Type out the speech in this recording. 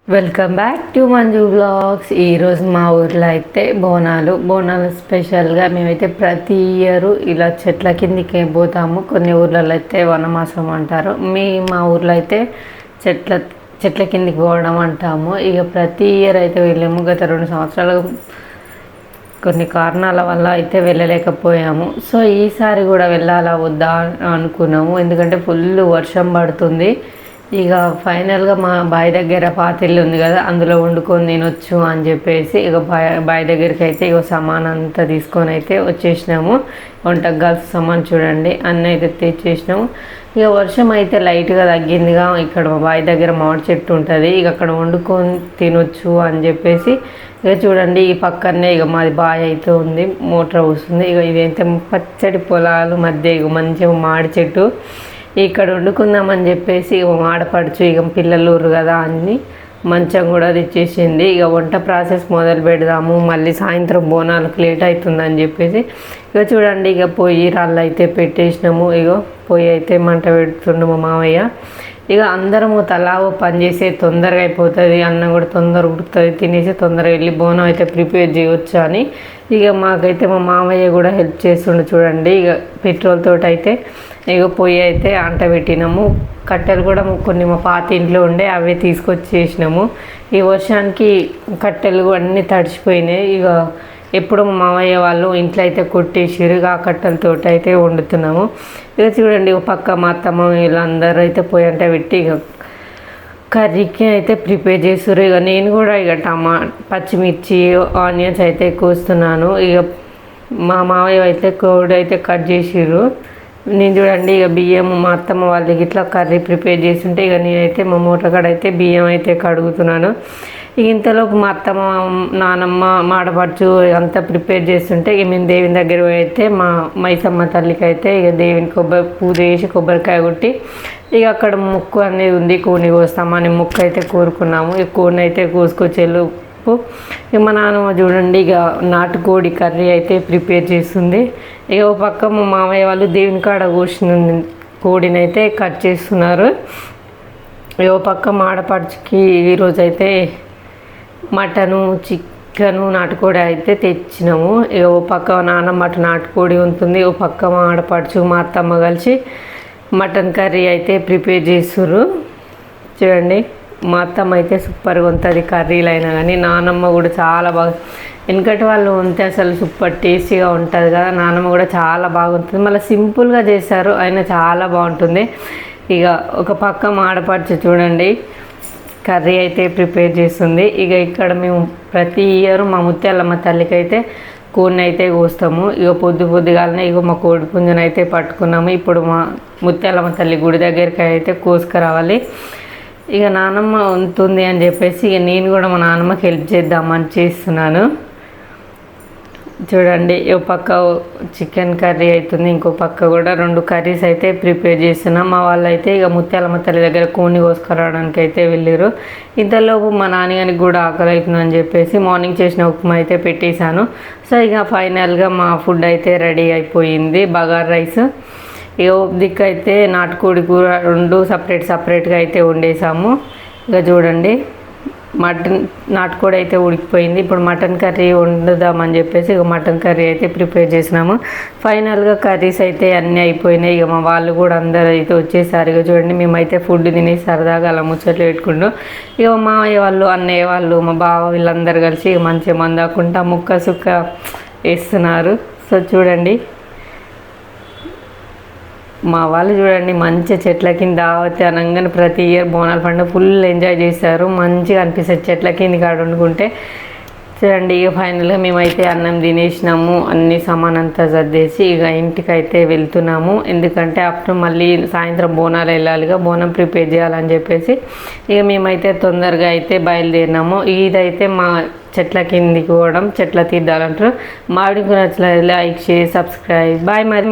Welcome back to Manju vlogs. ఈరోజు మా ఊర్లో అయితే బోనాలు స్పెషల్గా మేమైతే ప్రతి ఇయర్ ఇలా చెట్ల కిందికి పోతాము. కొన్ని ఊర్లలో అయితే వనమాసం అంటారు, మా ఊర్లో అయితే చెట్ల కిందికి పోవడం అంటాము. ఇక ప్రతి ఇయర్ అయితే వెళ్ళాము. గత 2 సంవత్సరాలు కొన్ని కారణాల వల్ల అయితే వెళ్ళలేకపోయాము. సో ఈసారి కూడా వెళ్ళాలా వద్దా అనుకున్నాము, ఎందుకంటే ఫుల్ వర్షం పడుతుంది. ఇక ఫైనల్గా మా బావి దగ్గర పాతిల్లు ఉంది కదా, అందులో వండుకొని తినొచ్చు అని చెప్పేసి ఇక బావి దగ్గరికి అయితే ఇక సామాన్ అంతా తీసుకొని అయితే వచ్చేసినాము. వంటకు కావాల్సిన సామాన్ చూడండి అన్నీ అయితే తెచ్చేసినాము. ఇక వర్షం అయితే లైట్గా తగ్గిందిగా. ఇక్కడ మా బావి దగ్గర మామిడి చెట్టు ఉంటుంది, ఇక అక్కడ వండుకొని తినొచ్చు అని చెప్పేసి ఇక చూడండి ఈ పక్కనే ఇక మాది బావి అయితే ఉంది, మోటార్ వస్తుంది. ఇక ఇదైతే పచ్చడి పొలాలు మధ్య ఇక మంచిగా మామిడి చెట్టు, ఇక్కడ వండుకుందామని చెప్పేసి ఇక ఆడపడుచు ఇక పిల్లలు కదా అని మంచం కూడా తెచ్చేసింది. ఇక వంట ప్రాసెస్ మొదలు పెడదాము, మళ్ళీ సాయంత్రం బోనాలకు లేట్ అవుతుందని చెప్పేసి ఇక చూడండి ఇక పొయ్యి రాళ్ళు అయితే పెట్టేసినాము. ఇక పొయ్యి అయితే మంట పెడుతుండు మా మామయ్య. ఇక అందరము తలా ఓ పని చేసే తొందరగా అయిపోతుంది, అన్నం కూడా తొందరగా ఉడుకుతుంది, తినేసి తొందరగా వెళ్ళి బోనం అయితే ప్రిపేర్ చేయవచ్చు అని ఇక మాకైతే మా మామయ్య కూడా హెల్ప్ చేస్తుండు. చూడండి ఇక పెట్రోల్ తోటి అయితే ఇక పొయ్యి అయితే అంట పెట్టినాము. కట్టెలు కూడా కొన్ని మా పాత ఇంట్లో ఉండే అవే తీసుకొచ్చేసినాము. ఈ వర్షానికి కట్టెలు అన్నీ తడిచిపోయినాయి. ఇక ఎప్పుడు మా మామయ్య వాళ్ళు ఇంట్లో అయితే కొట్టేసిరు, ఆ కట్టెలతోటి అయితే వండుతున్నాము. ఇక చూడండి ఒక పక్క మా అత్తమ్మ వీళ్ళందరూ అయితే పొయ్యి అంట పెట్టి ఇక కర్రీకి అయితే ప్రిపేర్ చేస్తారు. ఇక నేను కూడా ఇక పచ్చిమిర్చి ఆనియన్స్ అయితే కోస్తున్నాను. ఇక మా మామయ్య అయితే కోడి అయితే కట్ చేసిర్రు. నేను చూడండి ఇక బియ్యం మా అత్తమ్మ వాళ్ళకి ఇట్లా కర్రీ ప్రిపేర్ చేస్తుంటే ఇక నేనైతే మా మూట కాడ అయితే బియ్యం అయితే కడుగుతున్నాను. ఇంతలోపు మా అత్తమ్మ నానమ్మ మాడపడుచు అంతా ప్రిపేర్ చేస్తుంటే ఇక మేము దేవుని దగ్గర అయితే మా మైసమ్మ తల్లికి అయితే ఇక దేవుని పూజ చేసి కొబ్బరికాయ కొట్టి ఇక అక్కడ ముక్కు అనేది ఉంది, కోడిని కోస్తామని ముక్కు అయితే కోరుకున్నాము. ఈ కోడిని అయితే కోసుకొచ్చేళ్ళు ఇక మా నాన్నమ్మ చూడండి ఇక నాటుకోడి కర్రీ అయితే ప్రిపేర్ చేస్తుంది. ఇక ఒక పక్క మా మామయ్య వాళ్ళు దేవుని కాడ కోసిన కోడిని అయితే కట్ చేస్తున్నారు. ఇక ఒక పక్క మాడపడుచుకి ఈరోజు అయితే మటను చికెను నాటుకోడి అయితే తెచ్చినాము. ఇక ఓ పక్క నాన్నమ్మ నాటుకోడి ఉంటుంది, ఓ పక్క మా ఆడపడుచు మా అత్తమ్మ కలిసి మటన్ కర్రీ అయితే ప్రిపేర్ చేస్తుర్రు. చూడండి మా అత్తమ్మ అయితే సూపర్గా ఉంటుంది కర్రీలు అయినా కానీ, నానమ్మ కూడా చాలా బాగా, ఎందుకంటే వాళ్ళు ఉంటే అసలు సూపర్ టేస్టీగా ఉంటుంది కదా. నానమ్మ కూడా చాలా బాగుంటుంది, మళ్ళీ సింపుల్గా చేశారు అయినా చాలా బాగుంటుంది. ఇక ఒక పక్క మాడపడుచు చూడండి కర్రీ అయితే ప్రిపేర్ చేస్తుంది. ఇక ఇక్కడ మేము ప్రతి ఇయర్ మా ముత్యాలమ్మ తల్లికి అయితే కోడిని అయితే కోస్తాము. ఇక పొద్దుగాలనే ఇక మా కోడి పుంజును అయితే పట్టుకున్నాము. ఇప్పుడు మా ముత్యాలమ్మ తల్లి గుడి దగ్గరికి అయితే కోసుకురావాలి. ఇక నానమ్మ ఉంటుంది అని చెప్పేసి ఇక నేను కూడా మా నాన్నమ్మకి హెల్ప్ చేద్దామని చేస్తున్నాను. చూడండి ఒక పక్క చికెన్ కర్రీ అవుతుంది, ఇంకో పక్క కూడా 2 కర్రీస్ అయితే ప్రిపేర్ చేస్తున్నాం. మా వాళ్ళు అయితే ఇక ముత్యాలమ్మ తల్లి దగ్గర కోడిని కోసుకురావడానికి అయితే వెళ్ళారు. ఇంతలోపు మా నాన్నగారికి కూడా ఆకలి అవుతుందని చెప్పేసి మార్నింగ్ చేసిన ఉప్మా అయితే పెట్టేశాను. సో ఇక ఫైనల్గా మా ఫుడ్ అయితే రెడీ అయిపోయింది. బగారా రైస్, ఇక దిక్కు అయితే నాటుకోడి కూర 2 సపరేట్గా అయితే వండేసాము. ఇక చూడండి నాటుకోడి అయితే ఉడికిపోయింది. ఇప్పుడు మటన్ కర్రీ వండుదామని చెప్పేసి ఇక మటన్ కర్రీ అయితే ప్రిపేర్ చేసినాము. ఫైనల్గా కర్రీస్ అయితే అన్నీ అయిపోయినాయి. ఇక మా వాళ్ళు కూడా అందరూ అయితే వచ్చేసారు. ఇక చూడండి మేమైతే ఫుడ్ తిని సరదాగా అలా ముచ్చట్లు పెట్టుకుంటాం. ఇక మా మామయ్య వాళ్ళు అన్నయ్య వాళ్ళు మా బావ వీళ్ళందరూ కలిసి ఇక మంచిగా మందాకుంటా ముక్క సుక్క వేస్తున్నారు. సో చూడండి మా వాళ్ళు చూడండి మంచిగా చెట్ల కింద దావతి అనగానే ప్రతి ఇయర్ బోనాల పండుగ ఫుల్ ఎంజాయ్ చేశారు. మంచిగా అనిపిస్తుంది చెట్ల కింద కాడ వండుకుంటే. చూడండి ఇక ఫైనల్గా మేమైతే అన్నం తినేసినాము, అన్ని సామాన్ అంతా సర్దేసి ఇక ఇంటికి అయితే వెళ్తున్నాము. ఎందుకంటే అప్పుడు మళ్ళీ సాయంత్రం బోనాలు వెళ్ళాలిగా, బోనం ప్రిపేర్ చేయాలని చెప్పేసి ఇక మేమైతే తొందరగా అయితే బయలుదేరినాము. ఇదైతే మా చెట్ల కిందికి పోవడం, చెట్ల తీద్దాలంటారు. మాడికి నచ్చలేదు లైక్ షేర్ సబ్స్క్రైబ్ బాయ్ మరి.